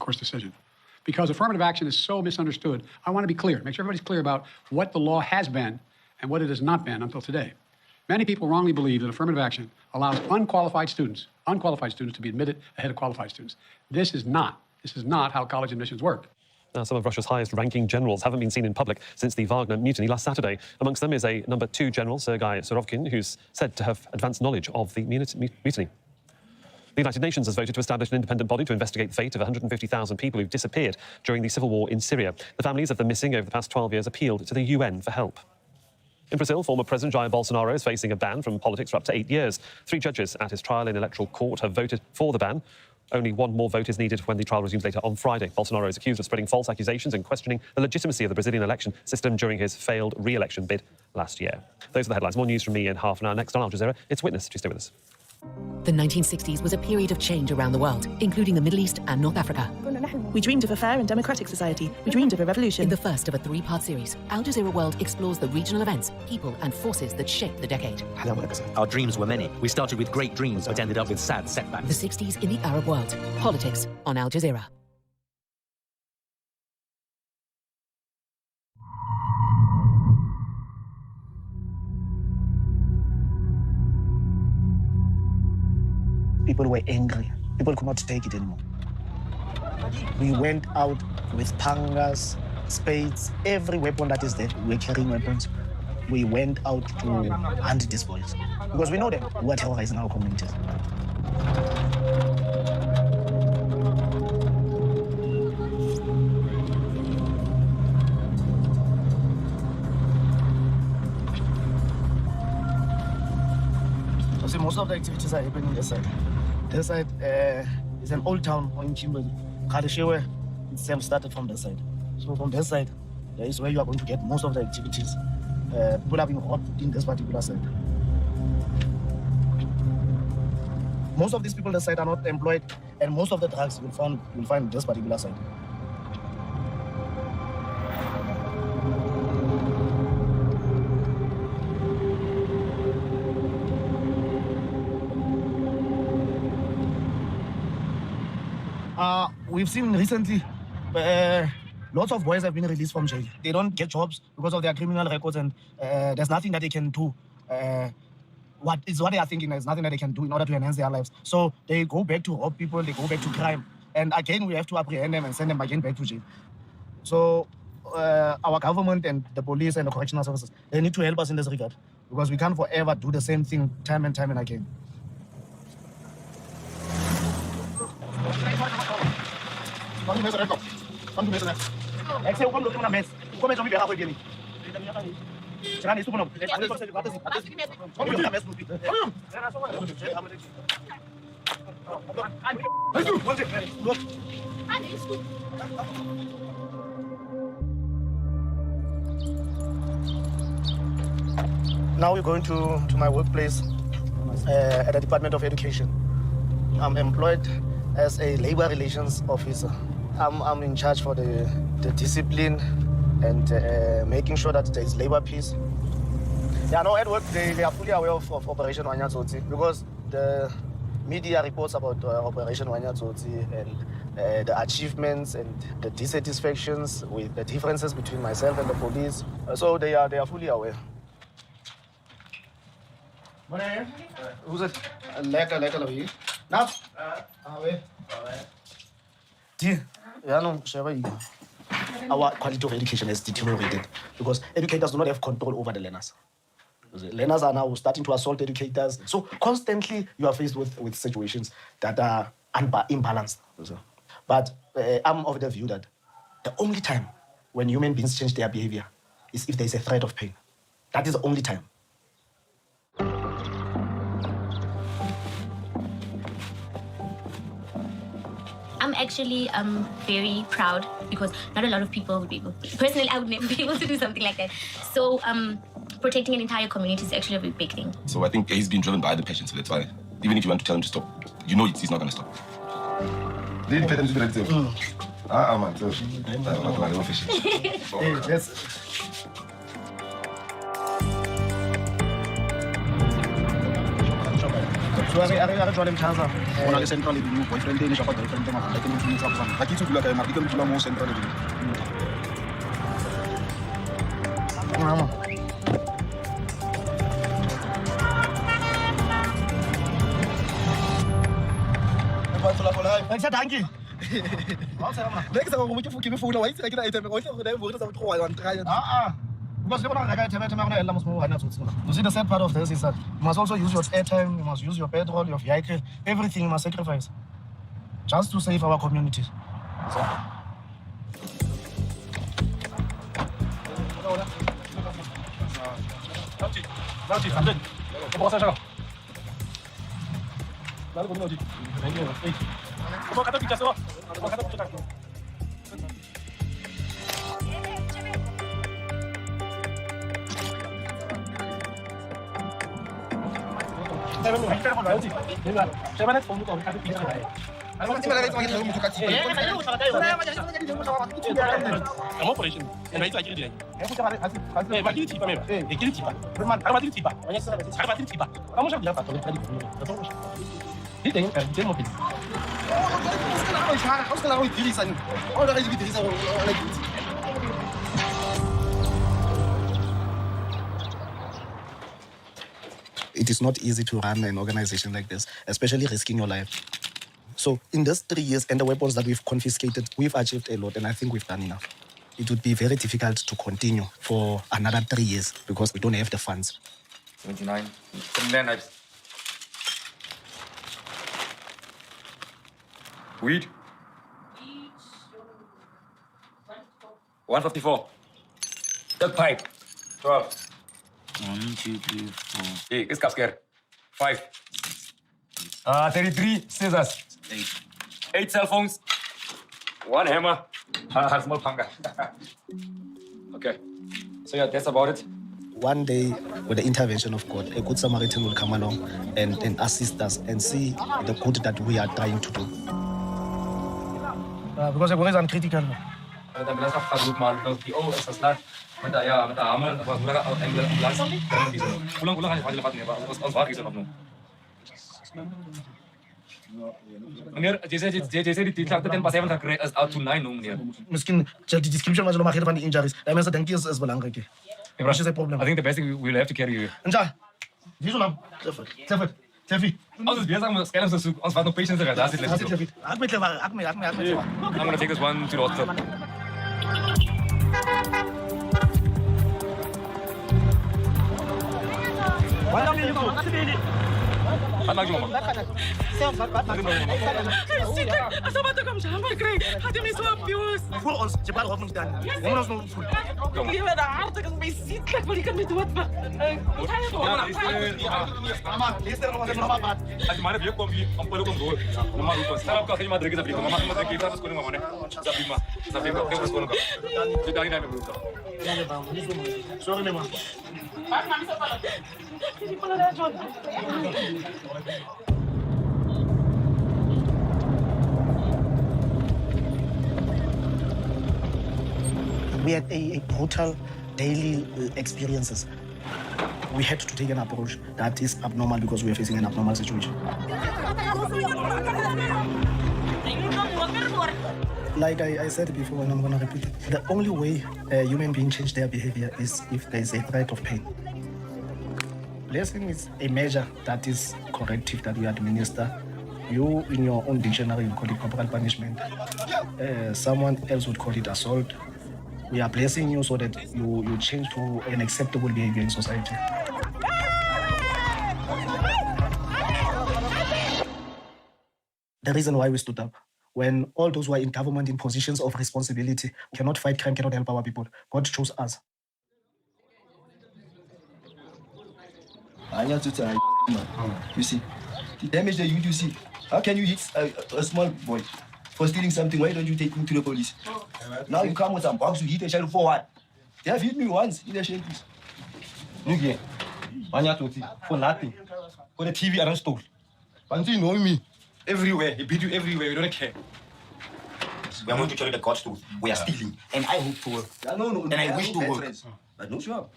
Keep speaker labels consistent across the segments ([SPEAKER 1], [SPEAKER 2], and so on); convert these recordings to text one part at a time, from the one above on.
[SPEAKER 1] court's decision. Because affirmative action is so misunderstood, I want to be clear, make sure everybody's clear about what the law has been and what it has not been until today. Many people wrongly believe that affirmative action allows unqualified students to be admitted ahead of qualified students. This is not how college admissions work.
[SPEAKER 2] Now, some of Russia's highest-ranking generals haven't been seen in public since the Wagner mutiny last Saturday. Amongst them is a number 2 general, Sergei Surovkin, who's said to have advanced knowledge of the mutiny. The United Nations has voted to establish an independent body to investigate the fate of 150,000 people who've disappeared during the civil war in Syria. The families of the missing over the past 12 years appealed to the UN for help. In Brazil, former President Jair Bolsonaro is facing a ban from politics for up to 8 years. 3 judges at his trial in electoral court have voted for the ban. Only one more vote is needed when the trial resumes later on Friday. Bolsonaro is accused of spreading false accusations and questioning the legitimacy of the Brazilian election system during his failed re-election bid last year. Those are the headlines. More news from me in half an hour. Next on Al Jazeera, it's Witness. Do stay with us.
[SPEAKER 3] The 1960s was a period of change around the world, including the Middle East and North Africa.
[SPEAKER 4] We dreamed of a fair and democratic society. We dreamed of a revolution.
[SPEAKER 3] In the first of a 3-part series, Al Jazeera World explores the regional events, people and forces that shaped the decade.
[SPEAKER 5] Our dreams were many. We started with great dreams, but ended up with sad setbacks.
[SPEAKER 3] The 60s in the Arab world. Politics on Al Jazeera.
[SPEAKER 6] People were angry. People could not take it anymore. We went out with pangas, spades, every weapon that is there. We were carrying weapons. We went out to hunt these boys because we know them who are terrorizing our communities.
[SPEAKER 7] So most of the activities are happening this side. This side is an old town in Kimberley. Kadeshewe itself started from this side. So from this side, there is where you are going to get most of the activities. People are being robbed in this particular side. Most of these people on the side are not employed, and most of the drugs you'll find this particular side. We've seen recently lots of boys have been released from jail. They don't get jobs because of their criminal records, and there's nothing that they can do. What they are thinking, there's nothing that they can do in order to enhance their lives. So they go back to rob people, they go back to crime. And again, we have to apprehend them and send them again back to jail. So our government and the police and the correctional services, they need to help us in this regard because we can't forever do the same thing time and again. Now we're going to my workplace at the Department of Education. I'm employed as a labor relations officer. I'm in charge for the discipline and making sure that there is labor peace. Yeah, no, at work, they are fully aware of Operation Wanyatsotsi because the media reports about Operation Wanyatsotsi and the achievements and the dissatisfactions with the differences between myself and the police. So they are fully aware. Who's it? Lekker. Now, our quality of education has deteriorated because educators do not have control over the learners. The learners are now starting to assault educators. So constantly you are faced with situations that are imbalanced. But I'm of the view that the only time when human beings change their behavior is if there is a threat of pain. That is the only time.
[SPEAKER 8] I'm actually very proud because not a lot of people would be able to. Personally, I would never be able to do something like that. So protecting an entire community is actually a very big thing.
[SPEAKER 9] So I think he's been driven by the patient, so that's why even if you want to tell him to stop, you know he's not going to stop.
[SPEAKER 7] So are joining Chaza?
[SPEAKER 6] Go to Central Avenue, boyfriend, and shop girlfriend. I can meet up some. I keep to like I can do more Central Avenue.
[SPEAKER 7] Mama. Ek sê dankie.
[SPEAKER 6] Next time we moet je voelen, weet je? Ik denk ooit nog een woord dat we gewoon aan het rijden.
[SPEAKER 7] Because you see, the sad part of this is that you must also use your airtime, you must use your petrol, your vehicle, everything you must sacrifice just to save our community. So.
[SPEAKER 6] It is not easy to run an organization like this, especially risking your life. So in these 3 years and the weapons that we've confiscated, we've achieved a lot, and I think we've done enough. It would be very difficult to continue for another 3 years because we don't have the funds.
[SPEAKER 10] 29. 29 knives. Weed. 154. Duck pipe. 12. 1, 2, 3, 4. Hey, it's capscare. 5. 33 scissors. 8 cell phones. 1 hammer. A small panga. Okay. So yeah, that's about it.
[SPEAKER 6] One day, with the intervention of God, a good Samaritan will come along and assist us and see the good that we are trying to do.
[SPEAKER 7] Because the war is uncritical.
[SPEAKER 10] Dan belas aku takut malu kalau PO sesat. Minta amal, apa gula kan ambulans, jangan bisa. Pulang kan fazil lepas ni, pas bawa kisah nak. Meneer, jese die titlak ten pas even gekry is out to 9 no meneer.
[SPEAKER 7] Miskien die description wat jy nog maar gee van die injuries. Daai mense dink is belangrik.
[SPEAKER 10] Wat is die probleem? I think the best thing we'll have to carry you.
[SPEAKER 7] Nja. Wie so lank? Cliffy.
[SPEAKER 10] Ons is besig om skelms te soek. Ons vat nog patients daar. Daar sit let's go.
[SPEAKER 7] Ek met Cliffy.
[SPEAKER 10] I'm going to take this one to the hospital. Wat maak jy mama?
[SPEAKER 4] Asama to kom jammer kry. Had my so abuse.
[SPEAKER 7] Voel ons, jy praat hof moet dan. Kom ons nou voel.
[SPEAKER 4] Jy het daar hartig as my sieklik, maar jy kan my dood maak.
[SPEAKER 7] Mama, lees er nog wat mama praat.
[SPEAKER 10] As maar weer kom hier, om pelo kom door. Mama roep ons. Stap kan jy maar druk asseblief. Mama moet kyk daar skoon mama, né? Asseblief, kyk skoon mama. Jy daai net moet.
[SPEAKER 7] Sorry mama.
[SPEAKER 6] We had a brutal daily experiences. We had to take an approach that is abnormal because we are facing an abnormal situation. Like I said before, and I'm going to repeat it, the only way a human being change their behavior is if there is a threat of pain. Blessing is a measure that is corrective that we administer. You, in your own dictionary, you call it corporal punishment. Someone else would call it assault. We are blessing you so that you change to an acceptable behavior in society. The reason why we stood up, when all those who are in government in positions of responsibility cannot fight crime, cannot help our people, God chose us.
[SPEAKER 11] You see, the damage that you do see. How can you hit a small boy for stealing something? Why don't you take him to the police? Now you come with some box to hit a child for what? They have hit me once in the shanties.
[SPEAKER 10] Look here. For nothing. For the TV I don't stole. But you know me. Everywhere. He beat you everywhere. You don't care.
[SPEAKER 5] We are going to carry the God's truth. We are stealing. And I hope to work. And I wish to work.
[SPEAKER 11] But no sure.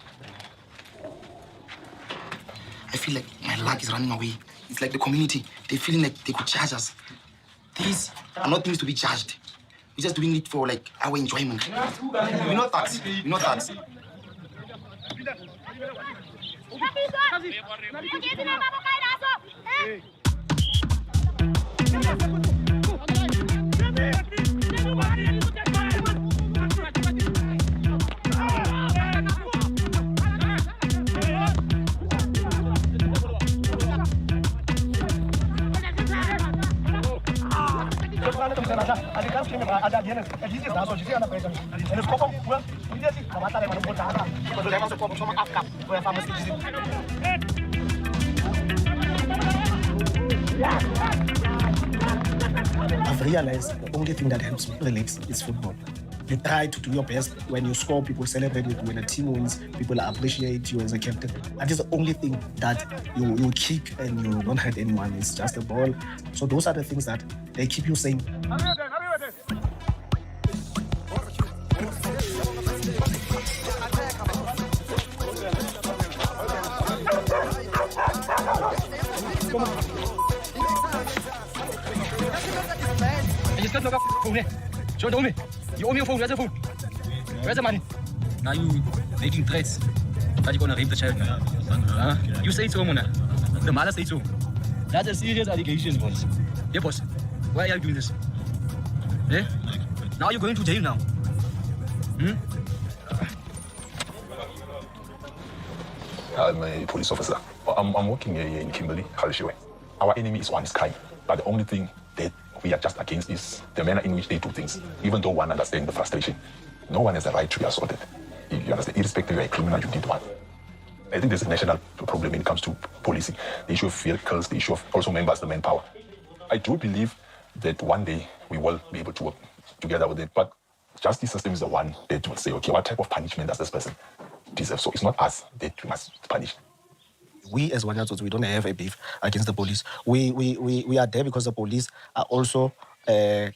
[SPEAKER 5] I feel like my luck is running away. It's like the community, they're feeling like they could judge us. These are not things to be judged. We're just doing it for like our enjoyment. We're not thugs. We're not thugs.
[SPEAKER 7] I've realized the only thing that helps me relax is football. You try to do your best. When you score, people celebrate it. When a team wins, people appreciate you as a captain. That is the only thing that you kick and you don't hurt anyone. It's just a ball. So those are the things that they keep you sane.
[SPEAKER 12] You still look up phone here. Show it to me. You owe me your phone. Where's the phone? Where's the money? Now you making threats that you're gonna rape the child. You say so, Mona. The mother said so. That's a serious allegation, boss. Yeah, boss. Why are you doing this? Eh? Now you're going to jail now.
[SPEAKER 9] I'm a police officer. I'm working here in Kimberley, Halshiwe. Our enemy is one is crime. But the only thing that we are just against is the manner in which they do things. Even though one understands the frustration, no one has the right to be assaulted. You understand? Irrespective of a criminal, you did one. I think there's a national problem when it comes to policing. The issue of vehicles, the issue of also members, the manpower. I do believe that one day we will be able to work together with it. But justice system is the one that will say, okay, what type of punishment does this person deserve? So it's not us that we must punish.
[SPEAKER 7] We as Wanyatsotsi, we don't have a beef against the police. We are there because the police are also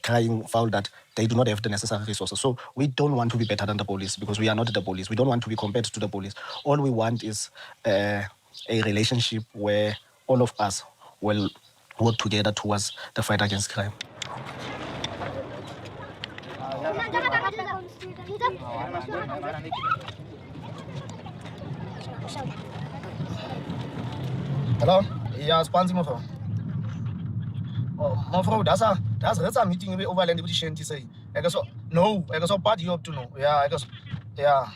[SPEAKER 7] crying foul that they do not have the necessary resources. So we don't want to be better than the police because we are not the police. We don't want to be compared to the police. All we want is a relationship where all of us will work together towards the fight against crime. Hello? Yeah, sponsor my phone. Oh, my phone, that's a meeting with overland with the shanty say. I guess no, I guess bad you up to know. Yeah, I guess yeah.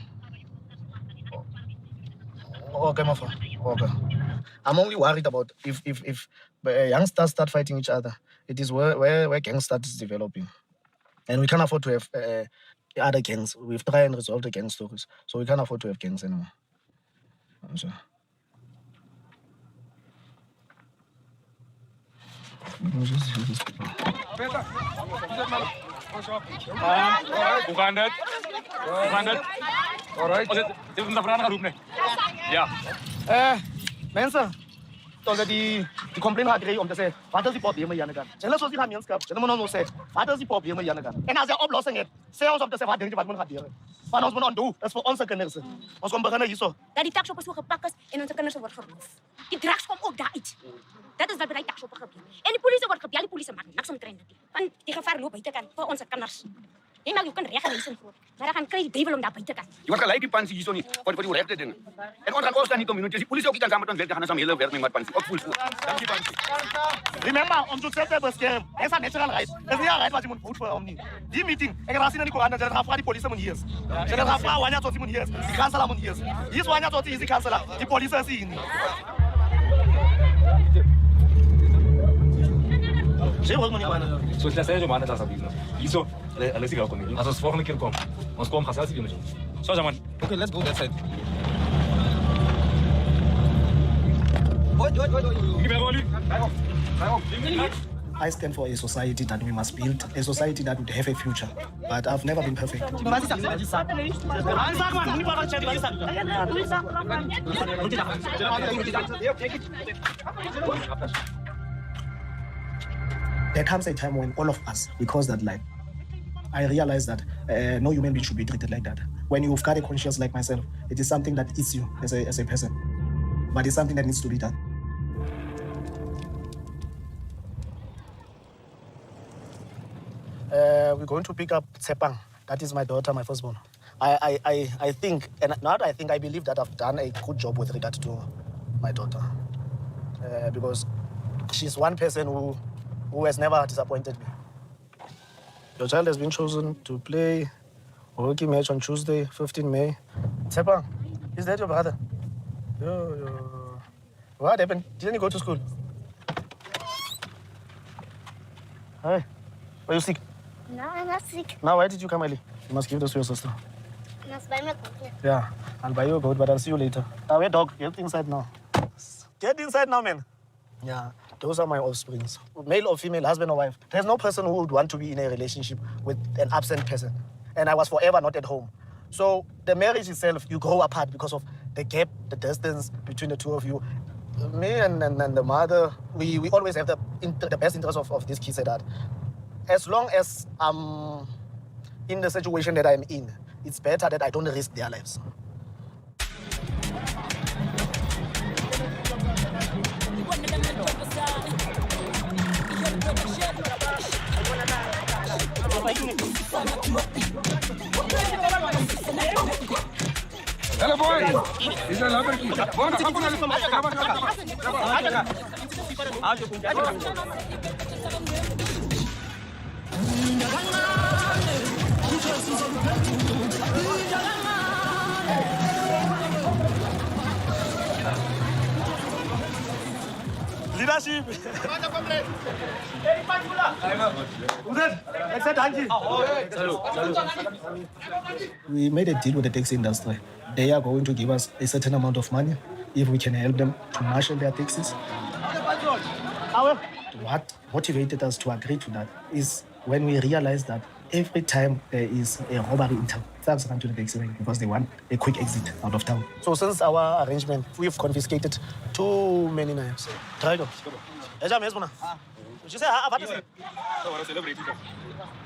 [SPEAKER 7] Okay, my phone. Okay. I'm only worried about if youngsters start fighting each other. It is where gang starts developing. And we can't afford to have other gangs. We've tried and resolved the gang stories. So we can't afford to have gangs anymore. So.
[SPEAKER 10] Bukan, alright. Dit is een vraag geroepen, nee? Ja.
[SPEAKER 7] Mensen, tot die complaint gaat rijden om te zeggen, wat is die problemen hier aan de kant? En dat is wat die gaan mensen hebben. En dan moet zeggen, wat is die problemen hier aan de kant? En als je oplossing hebt, zeg ons om te zeggen, wat denk je wat moet gaan doen? Van ons moet ons doen, dat is voor onze kinderen. Ons komt beginnen hier zo.
[SPEAKER 8] Dat die taxshoppers zo gepakt is en onze kinderen worden verloof. Die drugs komen ook daaruit. Dat is wat bij die taxshopper gebeurt. En die politie wordt gebeld, die politie maakt niks om te trainen. Want die gevaar loopt buitenkant voor onze kinders. Je mag je kunnen recht lezen voor. Maar dan gaan krijg je duivel om daar buitenkant.
[SPEAKER 12] Je wordt gelijk die pansie hier zo niet, voor die rechten dingen. En ons gaan ons dan niet om minuten. Die politie ook niet aan samen met ons werken, gaan ze aan hele werk met pansie. Ook voel voor. Dank je pansie.
[SPEAKER 7] Remember, om te zetten bescherm. Het is een natural right. Het is niet een right wat je moet voeten voor om niet. Die meeting, ik heb gezien in de Koran, dat je gaat vragen die politie moet hier is. Je gaat vragen Wanyatsotsi moet hier is. Die kanselaar moet hier is. Hier is Wanyatsotsi, hier is die kanselaar. Die politie is hier niet.
[SPEAKER 10] Zo is het zo man, dat is abuse. Hierzo, alles ik ook niet. Als ons volgende keer komt, ons komen gaan zelfs weer met jou. Zo zeg man. Okay, let's go that side.
[SPEAKER 7] I stand for a society that we must build, a society that would have a future. But I've never been perfect. There comes a time when all of us, we cross that line. I realize that no human being should be treated like that. When you've got a conscience like myself, it is something that eats you as a person.
[SPEAKER 6] but it's something that needs to be done.
[SPEAKER 7] We're going to pick up Tsepang. That is my daughter, my firstborn. I think, and not I think, I believe that I've done a good job with regard to my daughter. Because she's one person who has never disappointed me. Your child has been chosen to play a hockey match on Tuesday, 15 May. Tsepang, is that your brother? Yo. What happened? Didn't you go to school? Hi. Are you sick?
[SPEAKER 13] No, I'm not sick.
[SPEAKER 7] Now, why did you come early? You must give this to your sister.
[SPEAKER 13] I must buy my coat.
[SPEAKER 7] Yeah, I'll buy you a goat, but I'll see you later. Where dog? Get inside now. Get inside now, man. Yeah, those are my offsprings. Male or female, husband or wife. There's no person who would want to be in a relationship with an absent person. And I was forever not at home. So the marriage itself, you grow apart because of the gap, the distance between the two of you. Me and the mother, we always have the best interest of these kids at heart. As long as I'm in the situation that I'm in, it's better that I don't risk their lives.
[SPEAKER 14] Hello, boy. Is that number key?
[SPEAKER 7] Leadership. We made a deal with the taxi industry. They are going to give us a certain amount of money if we can help them to marshal their taxis. What motivated us to agree to that is when we realized that every time there is a robbery in town, thugs run to the taxi rank because they want a quick exit out of town. So since our arrangement, we've confiscated too many knives.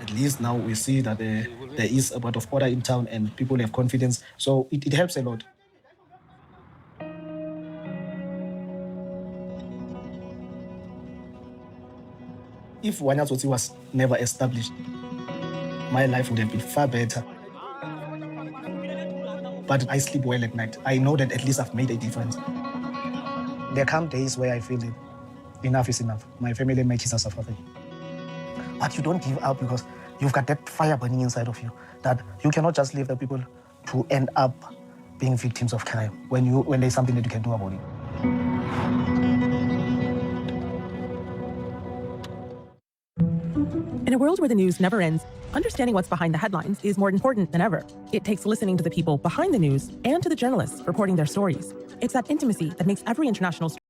[SPEAKER 7] At least now we see that there is a bit of order in town and people have confidence, so it helps a lot. If Wanyatsotsi was never established, my life would have been far better. But I sleep well at night. I know that at least I've made a difference. There come days where I feel that enough is enough. My family and my kids are suffering. But you don't give up because you've got that fire burning inside of you, that you cannot just leave the people to end up being victims of crime when there's something that you can do about it.
[SPEAKER 4] In a world where the news never ends, understanding what's behind the headlines is more important than ever. It takes listening to the people behind the news and to the journalists reporting their stories. It's that intimacy that makes every international story